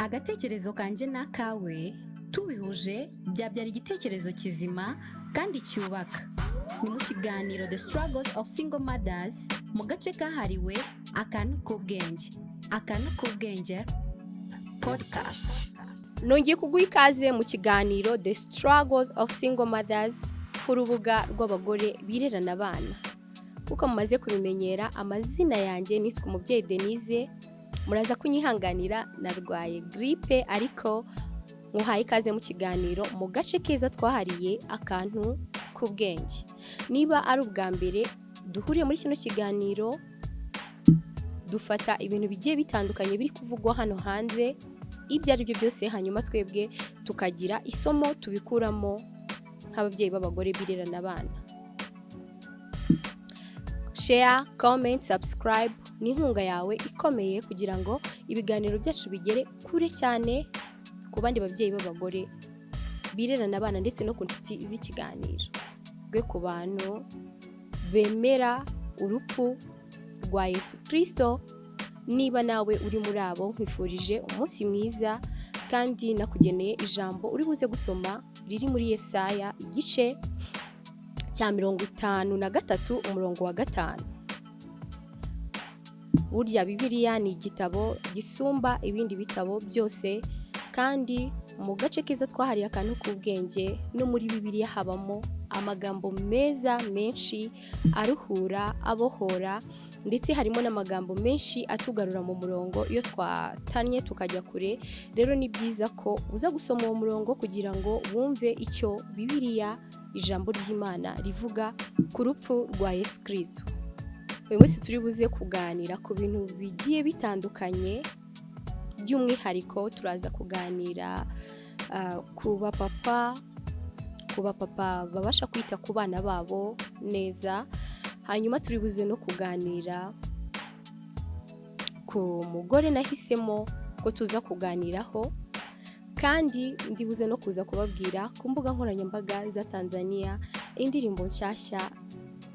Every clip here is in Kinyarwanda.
agatekerezo kanjye n'akawe tubihuje byabyara igitekerezo kizima kandi cyubaka. Ni mu kiganiro The Struggles of Single Mothers mu gace kahariwe Akantu k'Ubwenge. Akantu k'Ubwenge podcast. Nongeye kuguha ikaze mu kiganiro The Struggles of Single Mothers ku rubuga rw'abagore birerana abana. Kuko mumaze kubimenyera, amazina yanjye nitwa Umubyeyi Denise. Muraza kunyihanganira, narwaye gripe ariko muhaye ikaze mu kiganiro mu gace keza twahariye Akantu k'Ubwenge. Niba ari ubwa mbere duhuriye muri kino kiganiro, dufata ibintu bigiye bitandukanye biri kuvugwa hano hanze, ibyo ari byo byose, hanyuma twebwe tukagira isomo tubikuramo nk'ababyeyi b'abagore birerana abana. Share, comment, subscribe ni inkunga yawe ikomeye kugira ngo ibiganiro byacu bigere kure cyane ku bandi babyeyi b'abagore birerana abana ndetse no ku nshuti z'ikiganiro. Gwe ku bantu bemera urupfu rwa Yesu Kristo, niba nawe uri muri abo, nkwifurije umunsi mwiza kandi nakugeneye ijambo uri buze gusoma riri muri Yesaya igice cya 53 umurongo wa 5. Burya Bibiliya ni igitabo gisumba ibindi bitabo byose, kandi mu gace keza twahariye Akantu k'Ubwenge no muri Bibiliya habamo amagambo meza menshi aruhura, abohora, ndetse harimo n'amagambo menshi atugarura mu murongo iyo twatanye tukajya kure. Rero ni byiza ko uza gusoma uwo murongo kugira ngo wumve icyo Bibiliya, ijambo ry'Imana, rivuga ku rupfu rwa Yesu Kristo. Uyu munsi turi buze kuganira ku bintu bigiye bitandukanye. By'umwihariko turaza kuganira ku bapapa babasha kwita ku bana babo neza. Hanyuma turi buze no kuganira ku mugore nahisemo ko tuza kuganiraho, kandi ndibuze no kuza kubabwira ku mbuga nkoranyambaga za Tanzania indirimbo nshyashya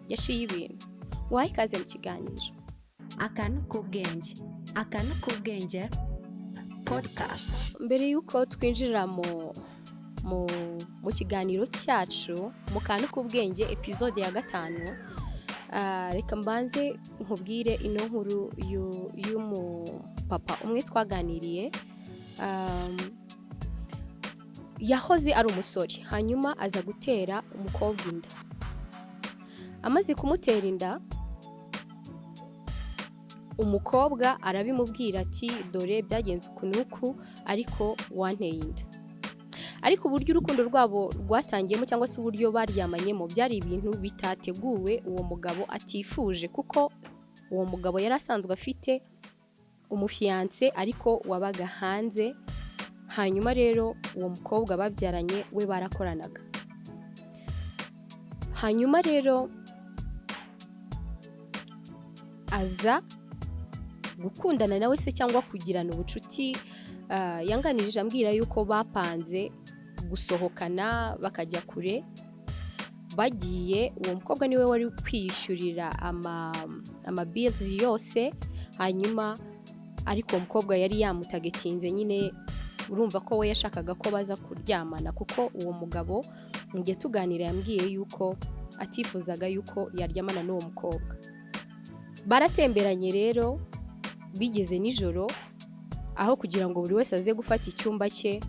yaciye ibintu. Waha ikaze mu kiganiro Akantu k'Ubwenge. Akantu k'Ubwenge podcast. Mbere yuko twinjira mu kiganiro cyacu mu Kantu k'Ubwenge episode ya 5, reka mbanze nkubwire ino nkuru y'umupapa umwe twaganiriye. Yahoze ari umusore, hanyuma aza gutera umukobwa inda. Amaze kumutera inda, umukobwa arabimubwira ati dore byagenze uku ariko wanteye inda. Ariko uburyo urukundo rwabo rwatangiyemo cyangwa se uburyo baryamanyemo byari ibintu bitateguwe, uwo mugabo atifuje, kuko uwo mugabo yari asanzwe afite umufiance ariko wabaga hanze. Hanyuma rero uwo mukobwa babyaranye we barakoranaga. Hanyuma rero aza gukundana nawe se cyangwa kugirana ubucuti. Yanganirije ambwira yuko bapanze gusohokana bakajya kure. Bagiye, uwo mukobwa niwe wari kwishyurira ama bills yose. Hanyuma ariko uwo mukobwa yari yamutagetinze nyine, urumva ko we yashakaga ko baza kuryamana, kuko uwo mugabo ngiye tuganira yambwiye yuko atifuzaga yuko yaryamana n'uwo mukobwa. Baratemberanye rero, bigeze nijoro, aho kugira ngo buri wese aze gufata icyumba cye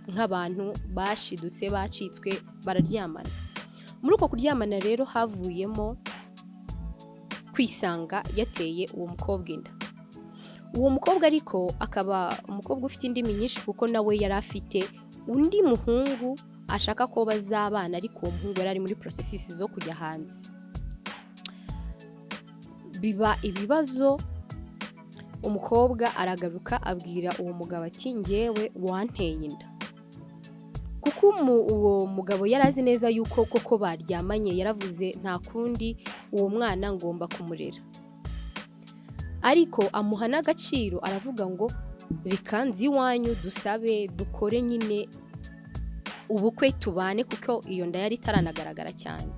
nk'abantu bashidutse bacitswe, bararyamana. Muri uko kuryamana rero havuyemo kwisanga yateye uwo mukobwa inda. Uwo mukobwa ariko akaba umukobwa ufite indimi nyinshi, kuko nawe yari afite undi muhungu ashaka ko bazabana, ariko uwo muhungu yari ari muri processes zo kujya hanze. Biba ibibazo, umukobwa aragaruka abwira uwo mugabo ati ngewe wanteye inda. Kuko uwo mugabo yari azi neza yuko koko baryamanye, yaravuze nta kundi uwo mwana ngomba kumurera. Ariko amuha n'agaciro, aravuga ngo reka nzi iwanyu dusabe dukore nyine ubukwe tubane, kuko iyo nda yari itaranagaragara cyane.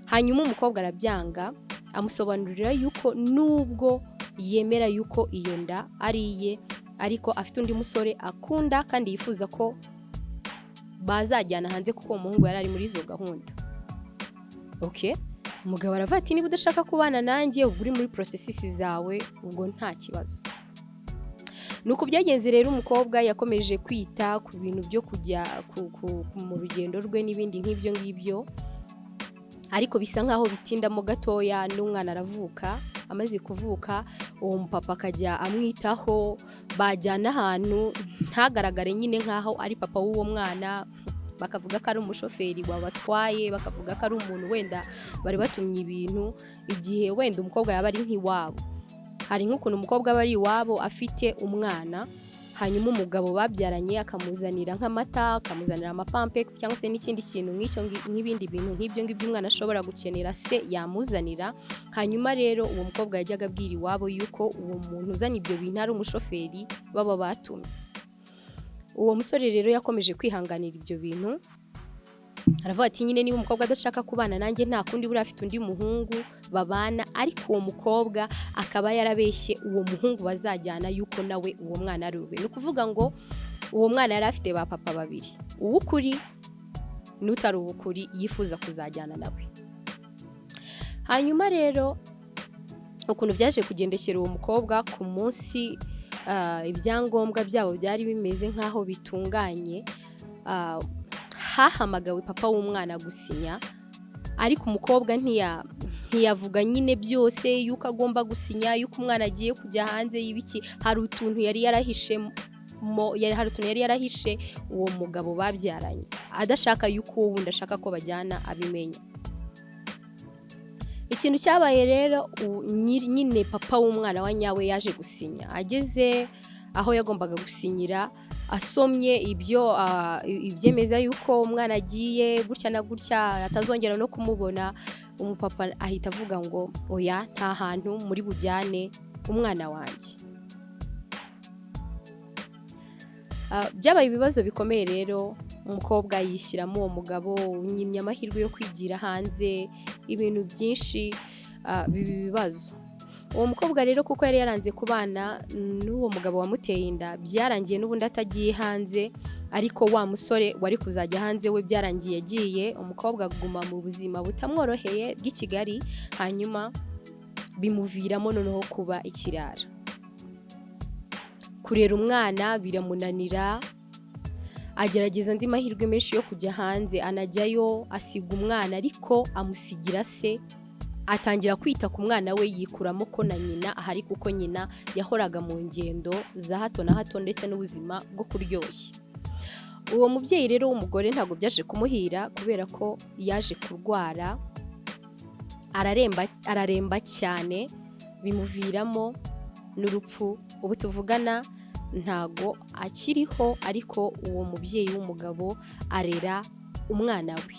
Hanyuma umukobwa arabyanga, amusobanurira yuko nubwo yemera yuko iyo nda ari iye, ariko afite undi musore akunda kandi yifuza ko bazajyana hanze kuko uwo muhungu yari ari muri izo gahunda. Okay, umugabo aravuga ati niba udashaka kubana nanjye ubwo uri muri processes zawe ubwo nta kibazo. Nuko byagenze rero umukobwa yakomeje kwita ku bintu byo kujya mu rugendo rwe n'ibindi nk'ibyo ngibyo, ariko bisa nkaho bitindamo gatoya n'umwana aravuka. Amaze kuvuka uwo mupapa akajya amwitaho, bajyana ahantu ntagaragare nyine nkaho ari papa w'uwo mwana, bakavuga ko ari umushoferi wabatwaye, bakavuga ko ari umuntu wenda bari batumye ibintu, igihe wenda umukobwa yaba ari nk'iwabo. Hari nk'ukuntu umukobwa aba ari iwabo afite umwana, hanyuma umugabo babyaranye akamuzanira nk'amata, akamuzanira amapampex cyangwa se n'ikindi kintu nk'icyo nk'ibindi bintu nk'ibyo ngibyo umwana ashobora gukenera se yamuzanira. Hanyuma rero uwo mukobwa yajyaga abwira iwabo yuko uwo muntu uzana ibyo bintu ari umushoferi baba batumye. Uwo musore rero yakomeje kwihanganira ibyo bintu, aravuga ati nyine niba umukobwa adashaka kubana nanjye nta kundi, buriya afite undi muhungu babana, ariko uwo mukobwa akaba yarabeshye uwo muhungu bazajyana yuko nawe uwo mwana ari uwe. Ni ukuvuga ngo uwo mwana yari afite ba papa babiri, uw'ukuri n'utari uw'ukuri yifuza kuzajyana nawe. Hanyuma rero ukuntu byaje kugendekera uwo mukobwa, ku munsi ibyangombwa byabo byari bimeze nk'aho bitunganye, hahamagawe papa w'umwana gusinya, ariko umukobwa ntiyavuga nyine byose yuko agomba gusinya, yuko umwana agiye kujya hanze y'ibiki. Hari utuntu yari yarahishe uwo mugabo babyaranye, adashaka yuko uwo wundi ashaka ko bajyana abimenya. Ikintu cyabaye rero, nyine papa w'umwana wa nyawe yaje gusinya. Ageze aho yagombaga gusinyira, asomye ibyemeza yuko umwana agiye gutya na gutya atazongera no kumubona, umupapa ahita avuga ngo oya, nta hantu muri bujyane umwana wanjye. Byabaye ibibazo bikomeye rero, umukobwa yishyiramo uwo mugabo, nyimye amahirwe yo kwigira hanze, ibintu byinshi biba ibibazo. Uwo mukobwa rero kuko yari yaranze kubana n'uwo mugabo wamuteye inda, byarangiye n'ubundi atagiye hanze, ariko wa musore wari kuzajya hanze we byarangiye yagiye. Umukobwa aguma mu buzima butamworoheye bw'i Kigali, hanyuma bimuviramo noneho kuba ikirara. Kurera umwana biramunanira, agerageza andi mahirwe menshi yo kujya hanze, anajyayo asiga umwana, ariko amusigira se. Atangira kwita ku mwana we, yikuramo ko na nyina ahari kuko nyina yahoraga mu ngendo za hato na hato ndetse n'ubuzima bwo kuryoshya. Uwo mubyeyi rero w'umugore ntabwo byaje kumuhira, kubera ko yaje kurwara, araremba cyane, bimuviramo n'urupfu. Ubu tuvugana ntago akiriho, ariko uwo mubyeyi w'umugabo arera umwana we.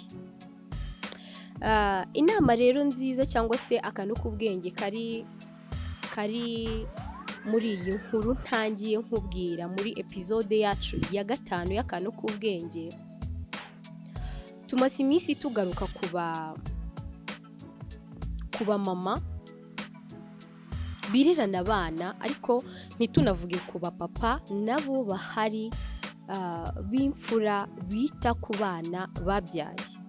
Inama rero nziza cyangwa se akantu k'ubwenge kari muri iyi nkuru ntangiye nkubwira muri episode yacu ya 5 y'akantu k'ubwenge, tumaze iminsi tugaruka kuba mama birerana abana, ariko ntitunavuge ku bapapa nabo bahari b'imfura bita ku bana babyaye.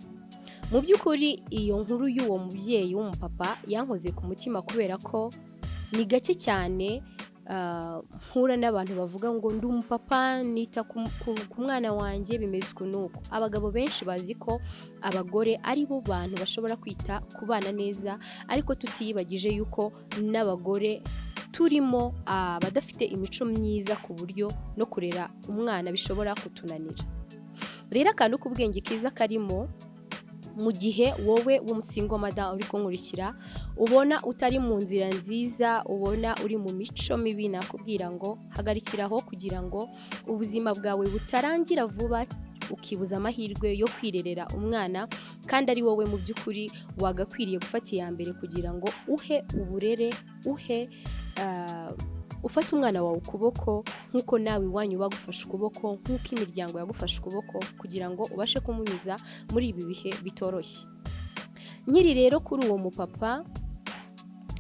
Mu by'ukuri iyo nkuru y'uwo mubyeyi w'umupapa yankoze ku mutima, kubera ko ni gake cyane mpura n'abantu bavuga ngo ndi umupapa nita ku mwana wanjye bimeze ukuntu. Abagabo benshi bazi ko abagore ari bo bantu bashobora kwita ku bana neza, ariko tutiyibagije yuko n'abagore turimo abadafite imico myiza, ku buryo no kurera umwana bishobora kutunanira. Rero akantu k'ubwenge kiza karimo, mu gihe wowe w'umusingo mada uri kunkurikira ubona utari mu nzira nziza, ubona uri mu mico mibi, nakubwira ngo hagarikiraho, kugira ngo ubuzima bwawe butarangira vuba ukibuza amahirwe yo kwirerera umwana, kandi ari wowe mu by'ukuri wagakwiriye gufata iya mbere kugira ngo uhe uburere, ufate umwana wawe ukuboko nk'uko nawe iwanyu bagufashe ukuboko, nk'uko imiryango yagufashe ukuboko, kugira ngo ubashe kumunyuza muri ibi bihe bitoroshye. Nkiri rero kuri uwo mupapa,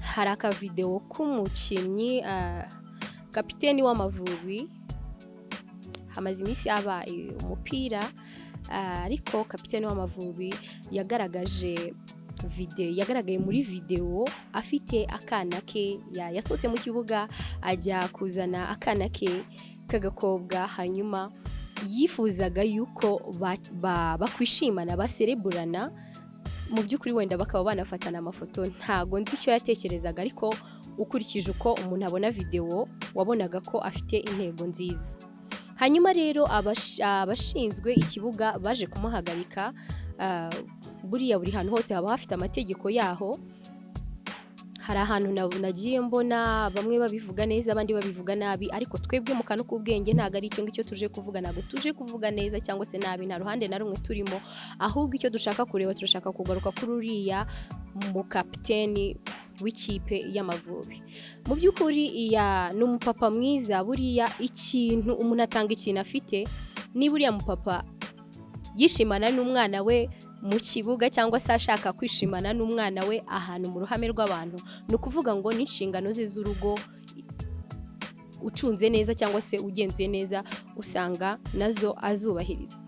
hari akavidewo k'umukinnyi kapiteni w'Amavubi hamaze iminsi yaba umupira ariko kapiteni w'Amavubi yagaragaye muri video afite akana ke yasohotse mu kibuga ajya kuzana akana ke kagakobwa hanyuma yifuzaga yuko bakwishimana basereburana mu by'ukuri wenda bakaba banafatana amafoto ntago nzi icyo yatekerezaga ariko ukurikije uko umuntu abona video wabonaga ko afite intego nziza. Hanyuma rero abashinzwe ikibuga baje kumuhagarika buriya buri hantu hose haba hafite amategeko yaho. Hari ahantu nagiye mbona bamwe babivuga neza abandi babivuga nabi ariko twebwe mu kantu k'ubwenge ntago ari icyo ngicyo tuje kuvuga, ntago tuje kuvuga neza cyangwa se nabi, nta ruhande na rumwe turimo, ahubwo icyo dushaka kureba turashaka kugaruka kuri uriya mu kapiteni w'ikipe y'Amavubi. Mu by'ukuri ni umupapa mwiza. Buriya ikintu umuntu atanga ikintu afite, niba uriya mupapa yishimana n'umwana we mu kibuga cyangwa se ashaka kwishimana n'umwana we ahantu mu ruhame rw'abantu, ni ukuvuga ngo n'inshingano ze z'urugo ucunze neza cyangwa se ugenzuye neza usanga nazo azubahiriza.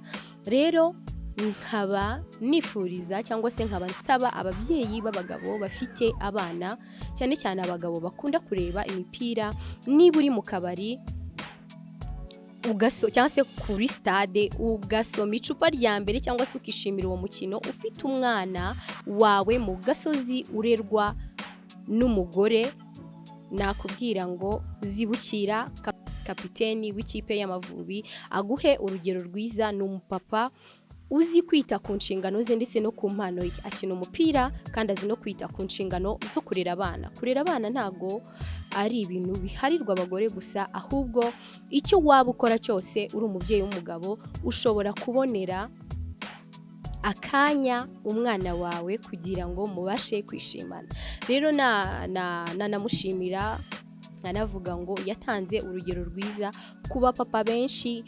Rero nkaba nifuriza cyangwa se nkaba nsaba ababyeyi b'abagabo bafite abana, cyane cyane abagabo bakunda kureba imipira, niba uri mu kabari cyangwa se kuri stade ugasoma icupa rya mbere cyangwa se ukishimira uwo mukino ufite umwana wawe mu gasozi urerwa n'umugore, nakubwira ngo zibukira kapiteni w'ikipe y'Amavubi aguhe urugero rwiza. Ni umupapa uzi kwita ku nshingano ze ndetse no ku mpano ye, akina umupira kandi azi no kwita ku nshingano zo kurera abana. Kurera abana ntago ari ibintu biharirwa abagore gusa, ahubwo icyo waba ukora cyose uri umubyeyi w'umugabo ushobora kubonera akanya umwana wawe kugira ngo mubashe kwishimana. Rero nanamushimira nkanavuga ngo yatanze urugero rwiza ku bapapa benshi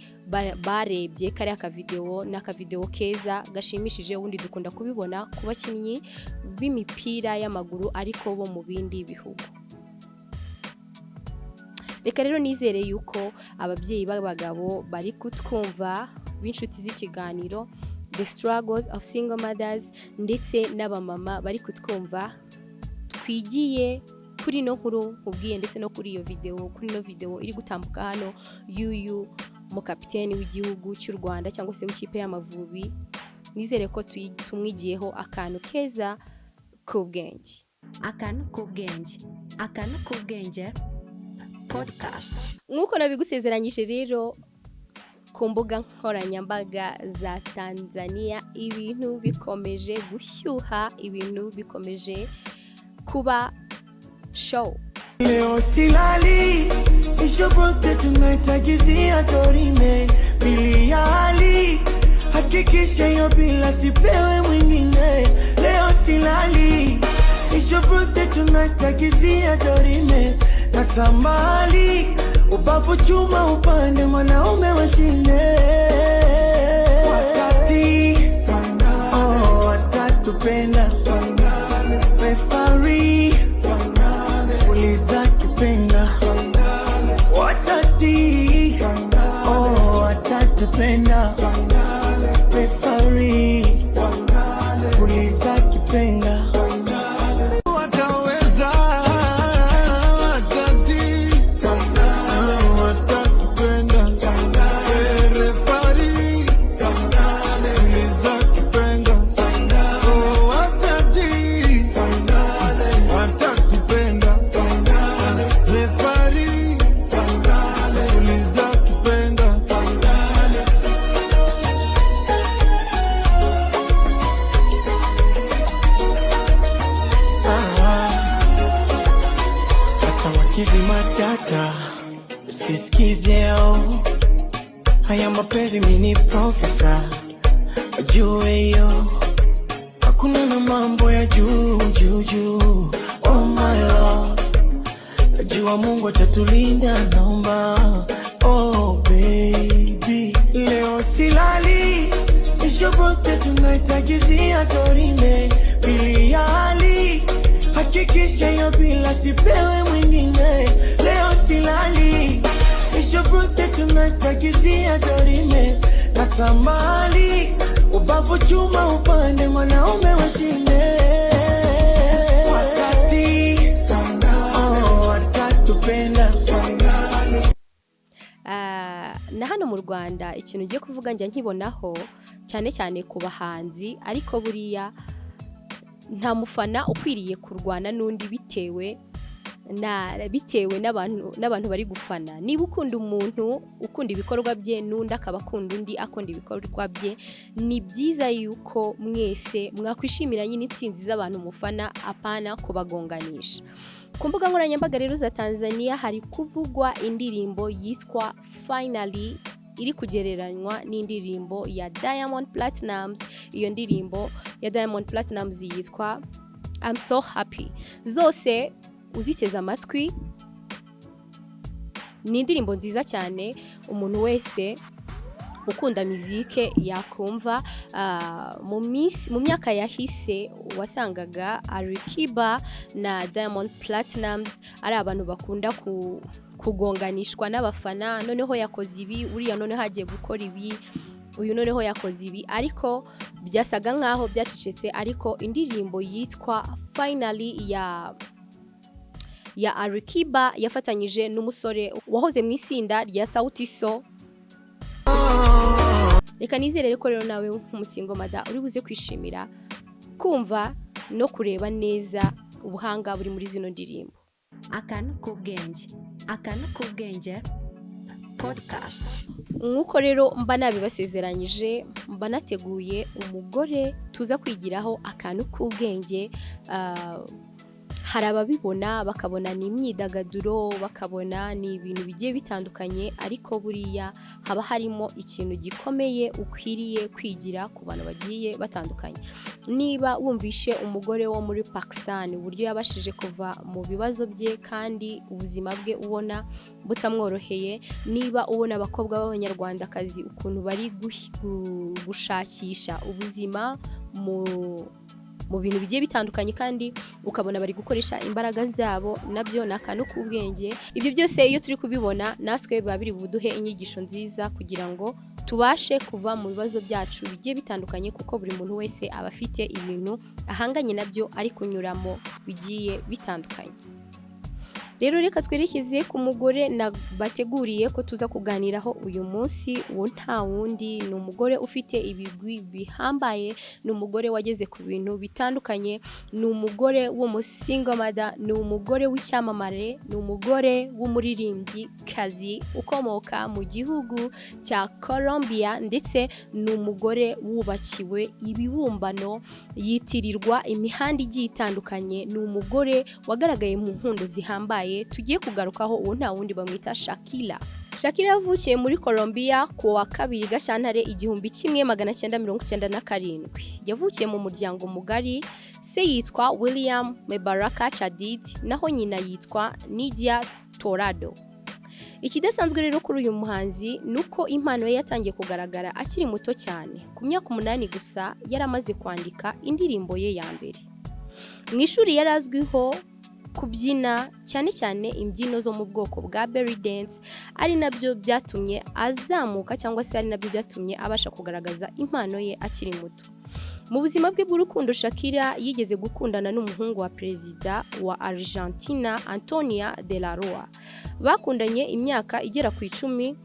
barebye kariya akavideo n'akavideo keza gashimishije. Ubundi dukunda kubibona ku bakinnyi b'imipira y'amaguru ariko bo mu bindi bihugu. Reka rero nizere yuko ababyeyi b'abagabo bari kutwumva b'inshuti z'ikiganiro The Struggles of Single Mothers ndetse n'abamama bari kutwumva twigiye kuri no nkuru ubwiye ndetse no kuri iyo video iri gutambuka hano y'uyu mu kapiteni w'igihugu cy'u Rwanda cyangwa se w'ikipe y'Amavubi. Nizere ko tumwigiyeho akantu keza k'ubwenge. Akantu k'ubwenge podcast. Nk'uko nabigusezeranyije rero ku mbuga nkoranyambaga za Tanzania ibintu bikomeje gushyuha, ibintu bikomeje kuba show. Leo silali, it's your birthday tonight, agizia dorime, bili ya hali, hakikisha hiyo bila sipewe mwingine. Leo silali, it's your birthday tonight, agizia dorime, natamali, ubavu chuma upande mwanaume washinde. Watatupenda, referee watatupenda referee puliza kipenga wataweza watatupenda referee puliza kipenga watatupenda referee puliza kipenga. Kizi matata usisikize haya mapenzi mini profesa ajue yo hakuna na mambo ya juu. Oh my love, najua Mungu atatulinda naomba. Oh baby, leo silali, it's your birthday tonight, agizia dorime, bili ya hali, hakikisha hiyo bila sipewe mwingine. Leo silali. It's your birthday tonight, takizia dorime. Natamani ubavu chuma upande mwanaume washinde. Na hano mu Rwanda ikintu ugiye kuvuga njya nkibonaho cyane cyane ku bahanzi, ariko buriya nta mufana ukwiriye kurwana n'undi bitewe n'abantu bari gufana. Niba ukunda umuntu, ukunda ibikorwa bye, n'undi akaba akunda undi akunda ibikorwa bye, ni byiza yuko mwese mwakwishimira nyine intsinzi z'abantu mufana, apana kubagonganisha. Ku mbuga nkoranyambaga rero za Tanzania hari kuvugwa indirimbo yitwa Finally iri kugereranywa n'indirimbo ya Diamond Platnumz. Iyo ndirimbo ya Diamond Platnumz yitwa I'm So Happy. Zose uziteze amatwi, ni indirimbo nziza cyane umuntu wese ukunda muzike yakumva. Mu myaka yahise wasangaga Alikiba na Diamond Platnumz ari abantu bakunda kugonganishwa n'abafana, noneho yakoze ibi, uriya noneho hagiye gukora ibi, uyu noneho yakoze ibi, ariko byasaga nkaho byacecetse. Ariko indirimbo yitwa Finally ya Alikiba yafatanyije n'umusore wahoze mu isinda rya Sauti Sol. Reka nizere ko rero nawe nk'umusingo mada uri buze kwishimira kumva no kureba neza ubuhanga buri muri zino ndirimbo. Akantu k'ubwenge podcast. Nk'uko rero mba nabibasezeranyije, mba nateguye umugore tuza kwigiraho akantu k'ubwenge. Hari ababibona bakabona ni imyidagaduro, bakabona ni ibintu bigiye bitandukanye, ariko buriya haba harimo ikintu gikomeye ukwiriye kwigira ku bantu bagiye batandukanye. Niba wumvishe umugore wo muri Pakistan uburyo yabashije kuva mu bibazo bye kandi ubuzima bwe ubona butamworoheye, niba ubona abakobwa b'abanyarwandakazi ukuntu bari gushakisha ubuzima mu bintu bigiye bitandukanye kandi ukabona bari gukoresha imbaraga zabo, nabyo ni akantu k'ubwenge. Ibyo byose iyo turi kubibona natwe biba biri buduhe inyigisho nziza kugira ngo tubashe kuva mu bibazo byacu bigiye bitandukanye, kuko buri muntu wese aba afite ibintu ahanganye nabyo ari kunyuramo bigiye bitandukanye. Rero reka twerekeze ku mugore bateguriye ko tuza kuganiraho uyu munsi. Uwo nta wundi ni umugore ufite ibigwi bihambaye, ni umugore wageze ku bintu bitandukanye, ni umugore w'umusingo mada, ni umugore w'icyamamare, ni umugore w'umuririmbyi kazi ukomoka mu gihugu cya Colombia, ndetse ni umugore wubakiwe ibibumbano, yitirirwa imihanda igiye itandukanye, ni umugore wagaragaye mu nkundo zihambaye. Tugiye kugarukaho uwo nta wundi bamwita Shakira. Shakira yavukiye muri Colombia ku wa 2 Gashyantare 1997. Yavukiye mu muryango mugari. Se yitwa William Mebaraka Chadid, naho nyina yitwa Nidia Torado. Ikidasanzwe rero kuri uyu muhanzi nuko impano ye yatangiye kugaragara akiri muto cyane. Ku myaka 8 gusa yaramaze kwandika indirimbo ye ya mbere. Mu ishuri yarazwiho kubyina cyane cyane imbyino zo mu bwoko bwa belly dance, ari nabyo byatumye azamuka cyangwa se ari nabyo byatumye abasha kugaragaza impano ye akiri muto. Mu buzima bwe bw'urukundo, Shakira yigeze gukundana n'umuhungu wa perezida wa Argentina Antonia de la Rua. Bakundanye imyaka igera ku 10,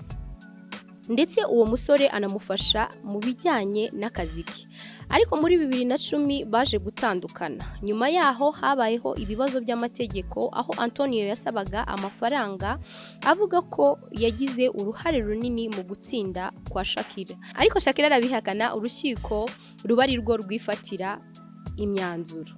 ndetse uwo musore anamufasha mu bijyanye n'akazi ke. Ariko muri 2010 baje gutandukana. Nyuma yaho habayeho ibibazo by'amategeko, aho Antonio yasabaga amafaranga avuga ko yagize uruhare runini mu gutsinda kwa Shakira. Ariko Shakira arabihakana, urukiko ruba ari rwo rwifatira imyanzuro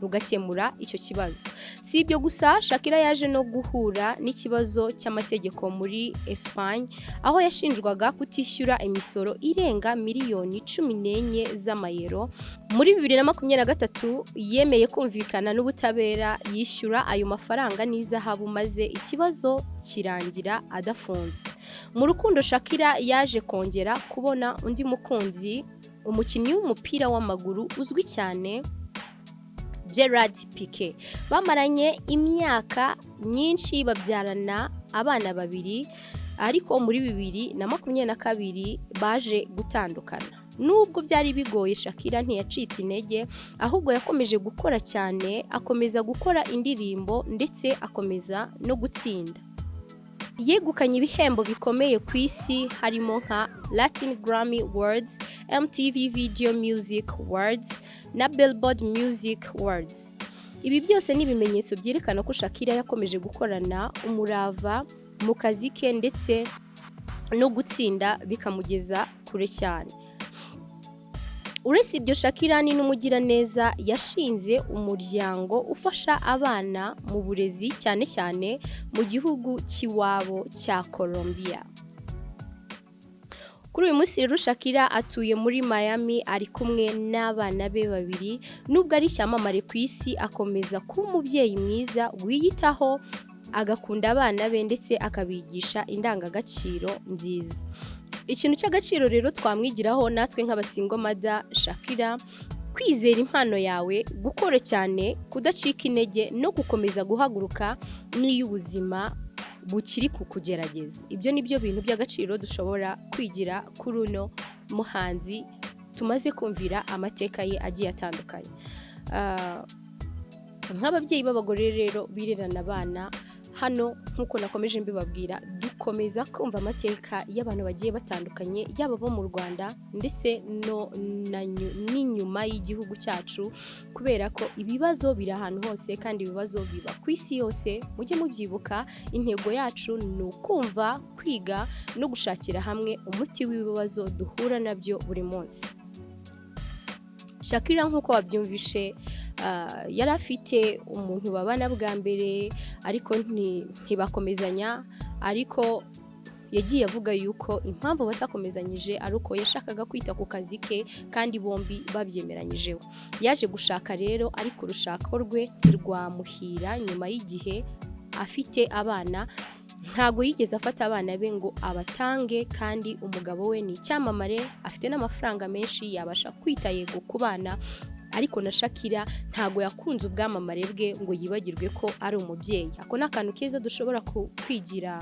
rugakemura icyo kibazo. Si ibyo gusa, Shakira yaje no guhura n'ikibazo cy'amategeko muri Espagne, aho yashinjwaga kutishyura imisoro irenga miliyoni 14 z'amayero. Muri 2023 yemeye kumvikana n'ubutabera yishyura ayo mafaranga n'izahabu, maze ikibazo kirangira adafunzwe. Mu rukundo, Shakira yaje kongera kubona undi mukunzi, umukinnyi w'umupira w'amaguru uzwi cyane Gerard Piqué. Bamaranye imyaka myinshi babyarana abana babiri, ariko muri 2022 baje gutandukana. Nubwo byari bigoye, Shakira ntiyacitse intege, ahubwo yakomeje gukora cyane, akomeza gukora indirimbo ndetse akomeza no gutsinda. Yegukanye ibihembo bikomeye ku isi harimo nka Latin Grammy Awards, MTV Video Music Awards na Billboard Music Awards. Ibi byose ni ibimenyetso byerekana ko Shakira yakomeje gukorana umurava mu kazi ke ndetse no gutsinda bikamugeza kure cyane. Uretse ibyo, Shakira ni n'umugiraneza, yashinze umuryango ufasha abana mu burezi cyane cyane mu gihugu cy'iwabo cya Colombia. Kuri uyu munsi rero Shakira atuye muri Miami, ari kumwe n'abana be babiri. Nubwo ari icyamamare ku isi, akomeza kuba umubyeyi mwiza wiyitaho, agakunda abana be ndetse akabigisha indangagaciro nziza. Ikintu cy'agaciro rero twamwigiraho natwe nk'abasingo mada Shakira: kwizera impano yawe, gukora cyane, kudacika intege no gukomeza guhaguruka n'iyo ubuzima bukiri kukugerageza. Ibyo ni byo bintu by'agaciro dushobora kwigira kuri uno muhanzi tumaze kumvira amateka ye agiye atandukanye. Nk'ababyeyi b'abagore rero birerana abana, hano nk'uko nakomeje mbibabwira, dukomeza kumva amateka y'abantu bagiye batandukanye, yaba bo mu Rwanda ndetse n'inyuma y'igihugu cyacu, kubera ko ibibazo biri ahantu hose kandi ibibazo biba ku isi yose. Mujye mubyibuka, intego yacu ni ukumva, kwiga no gushakira hamwe umuti w'ibibazo duhura nabyo buri munsi. Shakira nk'uko wabyumvishe, yari afite umuntu babana bwa mbere ariko ntibakomezanya, ariko yagiye avuga yuko impamvu batakomezanyije ari uko yashakaga kwita ku kazi ke kandi bombi babyemeranyijeho. Yaje gushaka rero, ariko urushako rwe ntirwamuhira. Nyuma y'igihe afite abana, ntago yigeze afata abana be ngo abatange, kandi umugabo we ni icyamamare, afite n'amafaranga menshi, yabasha kwita yego ku bana. Ariko na Shakira ntago yakunze ubwamamare bwe ngo yibagirwe ko ari umubyeyi. Ako ni akantu keza dushobora kwigira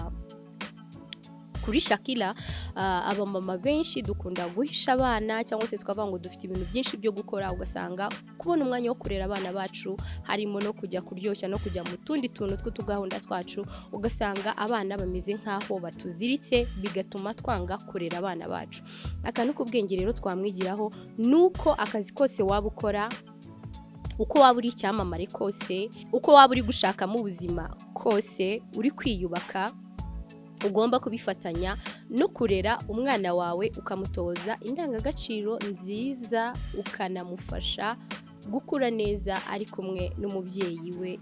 kuri Shakira. Abamama benshi dukunda guhisha abana, cyangwa se tukavuga ngo dufite ibintu byinshi byo gukora, ugasanga kubona umwanya wo kurera abana bacu harimo no kujya kuryoshya no kujya mu tundi tuntu tw'utugahunda twacu, ugasanga abana bameze nk'aho batuziritse, bigatuma twanga kurera abana bacu. Akantu k'ubwenge rero twamwigiraho nuko akazi kose waba ukora, uko waba uri icyamamare kose, uko waba uri gushakamo ubuzima kose, uri kwiyubaka, ugomba kubifatanya no kurera umwana wawe, ukamutoza indangagaciro nziza, ukanamufasha gukura neza ari kumwe n'umubyeyi we,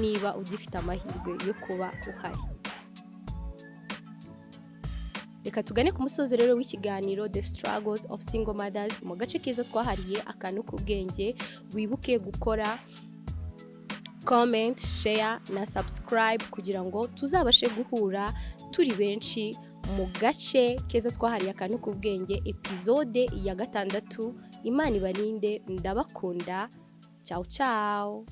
niba ugifite amahirwe yo kuba uhari. Reka tugane ku musozi rero w'ikiganiro The Struggles of Single Mothers. Mu gace keza twahariye akantu k'ubwenge, wibuke gukora comment, share na subscribe kugira ngo tuzabashe guhura turi benshi mu gace keza twahariye akantu k'ubwenge, episode ya 6. Imana ibarinde, ndabakunda. Ciao ciao.